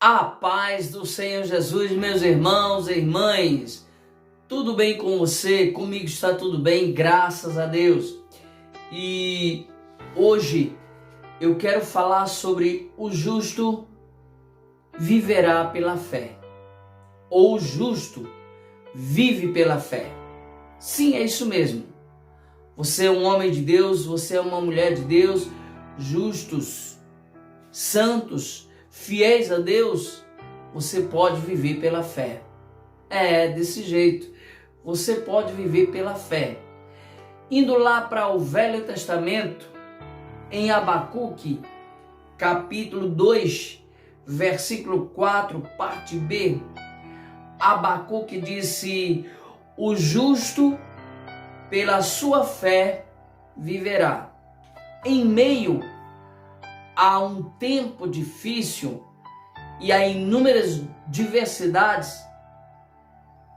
A paz do Senhor Jesus, meus irmãos e irmãs, tudo bem com você? Comigo está tudo bem, graças a Deus. E hoje eu quero falar sobre o justo viverá pela fé, ou o justo vive pela fé. Sim, é isso mesmo. Você é um homem de Deus, você é uma mulher de Deus, justos, santos, fiéis a Deus, você pode viver pela fé. É desse jeito, você pode viver pela fé. Indo lá para o Velho Testamento, em Abacuque, capítulo 2, versículo 4, parte B, Abacuque disse: o justo pela sua fé viverá. Em meio a um tempo difícil e a inúmeras diversidades,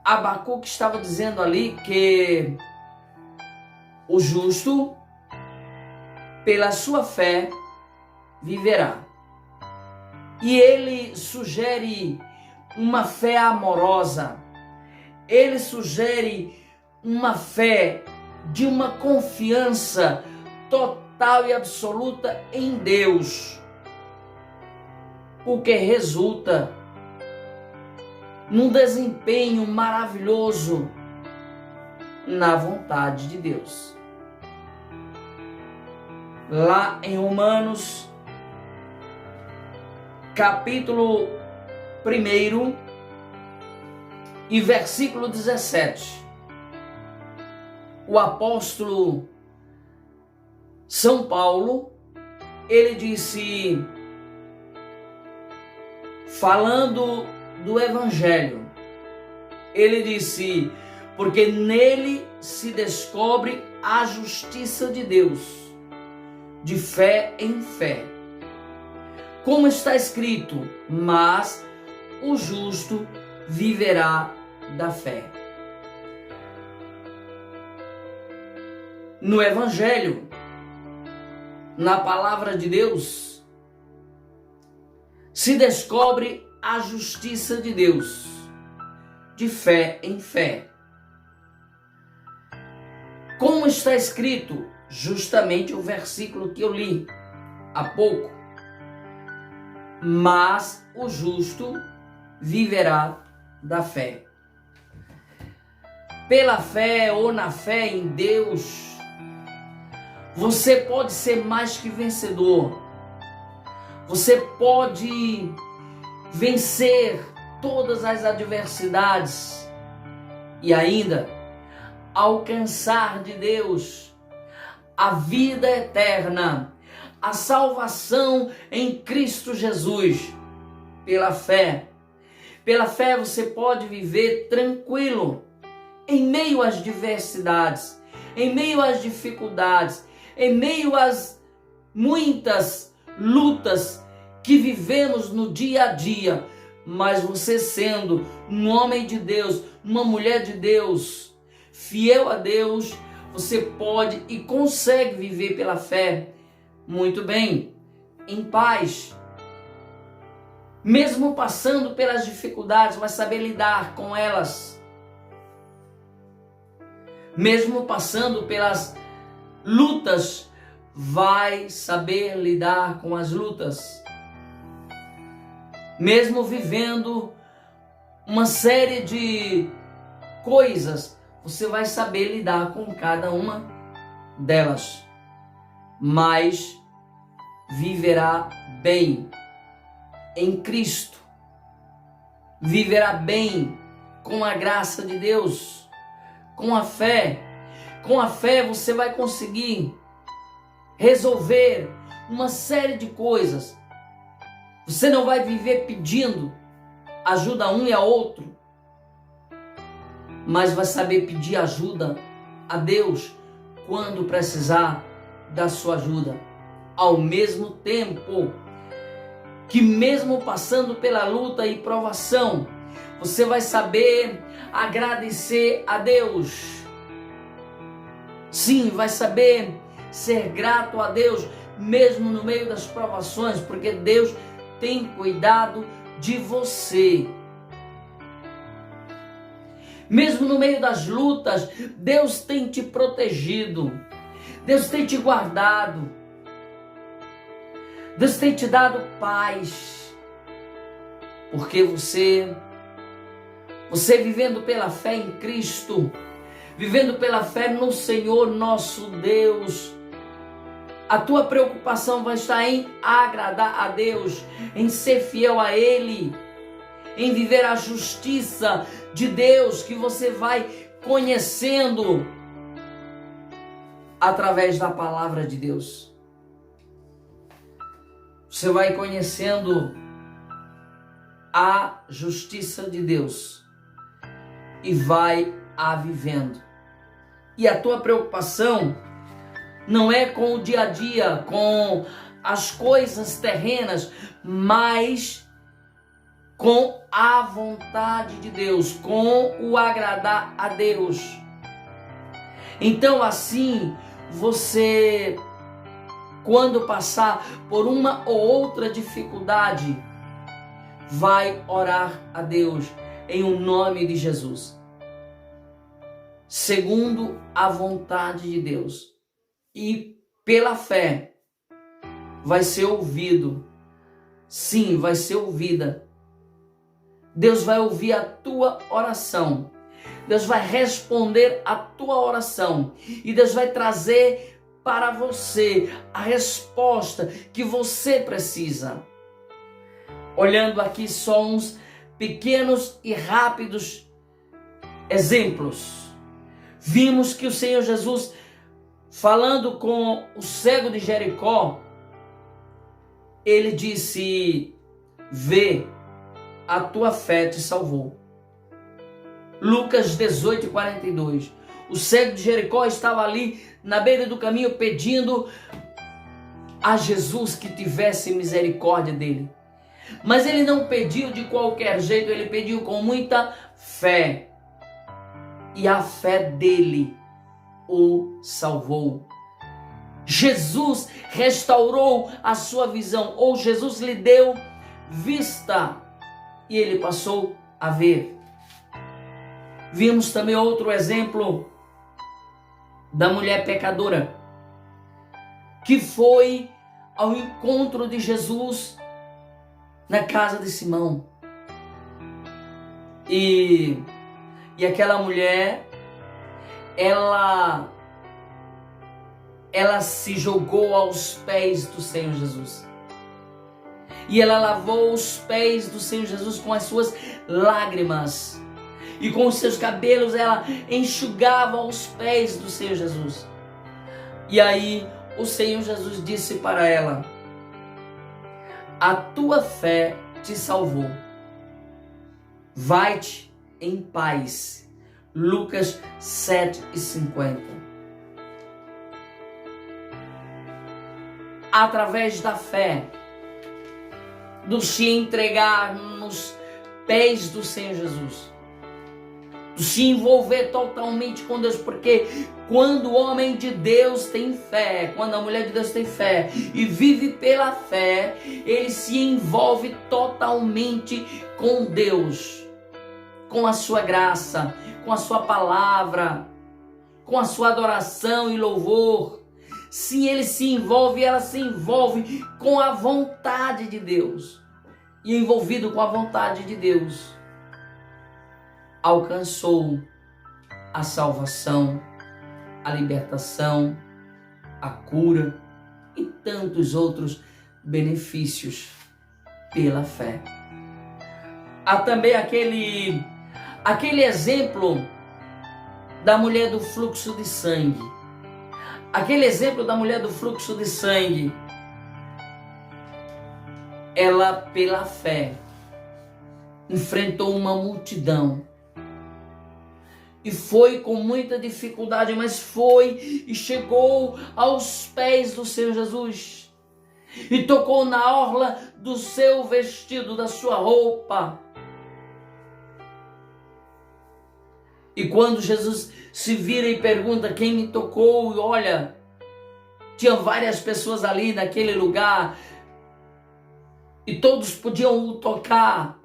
Abacuque estava dizendo ali que o justo pela sua fé viverá. E ele sugere uma fé amorosa, ele sugere uma fé de uma confiança total e absoluta em Deus, o que resulta num desempenho maravilhoso na vontade de Deus. Lá em Romanos, capítulo 1 e versículo 17, o apóstolo São Paulo, ele disse, falando do Evangelho, ele disse, porque nele se descobre a justiça de Deus, de fé em fé. Como está escrito, mas o justo viverá da fé. No Evangelho, na palavra de Deus, se descobre a justiça de Deus, de fé em fé. Como está escrito, justamente o versículo que eu li há pouco, mas o justo viverá da fé. Pela fé ou na fé em Deus, você pode ser mais que vencedor. Você pode vencer todas as adversidades e ainda alcançar de Deus a vida eterna, a salvação em Cristo Jesus. Pela fé. Pela fé você pode viver tranquilo em meio às diversidades, em meio às dificuldades, em meio às muitas lutas que vivemos no dia a dia, mas você sendo um homem de Deus, uma mulher de Deus, fiel a Deus, você pode e consegue viver pela fé muito bem, em paz, mesmo passando pelas dificuldades, vai saber lidar com elas, mesmo passando pelas lutas, vai saber lidar com as lutas. Mesmo vivendo uma série de coisas, você vai saber lidar com cada uma delas. Mas viverá bem em Cristo. Viverá bem com a graça de Deus, com a fé. Com a fé você vai conseguir resolver uma série de coisas. Você não vai viver pedindo ajuda a um e a outro, mas vai saber pedir ajuda a Deus quando precisar da sua ajuda. Ao mesmo tempo que mesmo passando pela luta e provação, você vai saber agradecer a Deus. Sim, vai saber ser grato a Deus mesmo no meio das provações, porque Deus tem cuidado de você. Mesmo no meio das lutas, Deus tem te protegido. Deus tem te guardado. Deus tem te dado paz. Porque você vivendo pela fé em Cristo, vivendo pela fé no Senhor nosso Deus, a tua preocupação vai estar em agradar a Deus, em ser fiel a Ele, em viver a justiça de Deus que você vai conhecendo através da palavra de Deus. Você vai conhecendo a justiça de Deus e vai a vivendo. E a tua preocupação não é com o dia a dia, com as coisas terrenas, mas com a vontade de Deus, com o agradar a Deus. Então assim, você, quando passar por uma ou outra dificuldade, vai orar a Deus em o nome de Jesus, segundo a vontade de Deus, e pela fé vai ser ouvido. Sim, vai ser ouvida. Deus vai ouvir a tua oração. Deus vai responder a tua oração. E Deus vai trazer para você a resposta que você precisa. Olhando aqui só uns pequenos e rápidos exemplos. Vimos que o Senhor Jesus, falando com o cego de Jericó, ele disse: vê, a tua fé te salvou. Lucas 18:42. O cego de Jericó estava ali na beira do caminho pedindo a Jesus que tivesse misericórdia dele. Mas ele não pediu de qualquer jeito, ele pediu com muita fé. E a fé dele o salvou. Jesus restaurou a sua visão, ou Jesus lhe deu vista e ele passou a ver. Vimos também outro exemplo da mulher pecadora, que foi ao encontro de Jesus na casa de Simão. E aquela mulher, ela se jogou aos pés do Senhor Jesus. E ela lavou os pés do Senhor Jesus com as suas lágrimas. E com os seus cabelos ela enxugava os pés do Senhor Jesus. E aí o Senhor Jesus disse para ela: a tua fé te salvou. Vai-te em paz. Lucas 7:50. Através da fé, do se entregar nos pés do Senhor Jesus, do se envolver totalmente com Deus, porque quando o homem de Deus tem fé, quando a mulher de Deus tem fé e vive pela fé, ele se envolve totalmente com Deus, com a sua graça, com a sua palavra, com a sua adoração e louvor. Sim, ele se envolve, ela se envolve com a vontade de Deus. E envolvido com a vontade de Deus, alcançou a salvação, a libertação, a cura e tantos outros benefícios pela fé. Há também aquele exemplo da mulher do fluxo de sangue. Aquele exemplo da mulher do fluxo de sangue. Ela, pela fé, enfrentou uma multidão. E foi com muita dificuldade, mas foi e chegou aos pés do Senhor Jesus. E tocou na orla do seu vestido, da sua roupa. E quando Jesus se vira e pergunta quem me tocou, e olha, tinha várias pessoas ali naquele lugar. e todos podiam o tocar,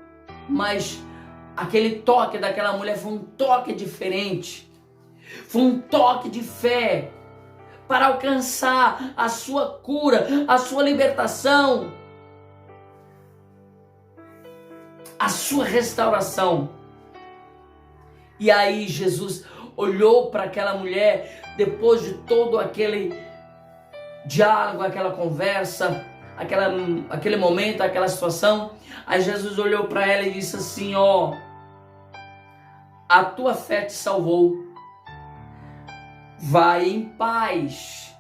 mas aquele toque daquela mulher foi um toque diferente, foi um toque de fé para alcançar a sua cura, a sua libertação, a sua restauração. E aí Jesus olhou para aquela mulher, depois de todo aquele diálogo, aquela conversa, aquele momento, aquela situação. Aí Jesus olhou para ela e disse assim: ó, a tua fé te salvou, vai em paz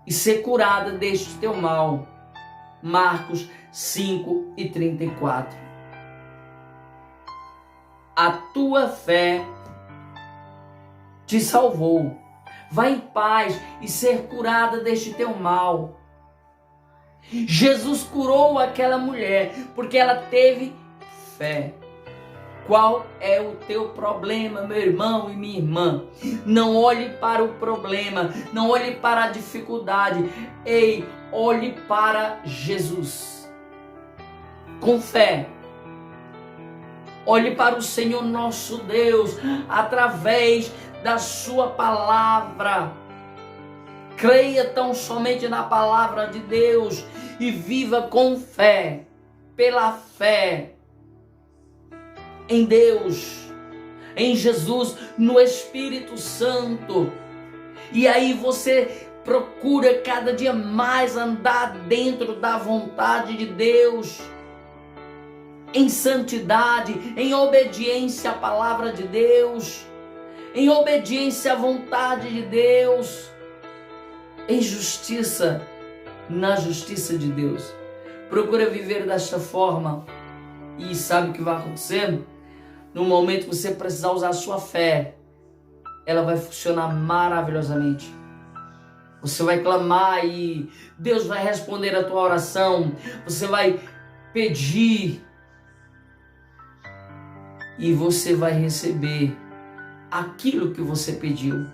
e ser curada deste teu mal. Marcos 5:34. A tua fé te salvou, vai em paz e ser curada deste teu mal. Jesus curou aquela mulher porque ela teve fé. Qual é o teu problema, meu irmão e minha irmã? Não olhe para o problema, não olhe para a dificuldade. Ei, olhe para Jesus. Com fé. Olhe para o Senhor nosso Deus através da sua palavra. Creia tão somente na palavra de Deus e viva com fé, pela fé em Deus, em Jesus, no Espírito Santo. E aí você procura cada dia mais andar dentro da vontade de Deus, em santidade, em obediência à palavra de Deus, em obediência à vontade de Deus, em justiça, na justiça de Deus. Procura viver desta forma e sabe o que vai acontecer? No momento que você precisar usar a sua fé, ela vai funcionar maravilhosamente. Você vai clamar e Deus vai responder a tua oração. Você vai pedir e você vai receber aquilo que você pediu.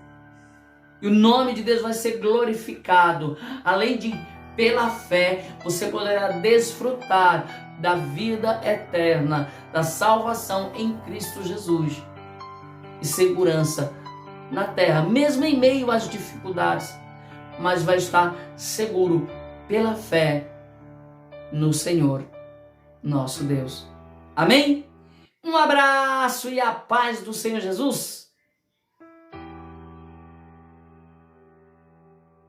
E o nome de Deus vai ser glorificado. Além de, pela fé, você poderá desfrutar da vida eterna, da salvação em Cristo Jesus e segurança na terra, mesmo em meio às dificuldades, mas vai estar seguro pela fé no Senhor nosso Deus. Amém? Um abraço e a paz do Senhor Jesus.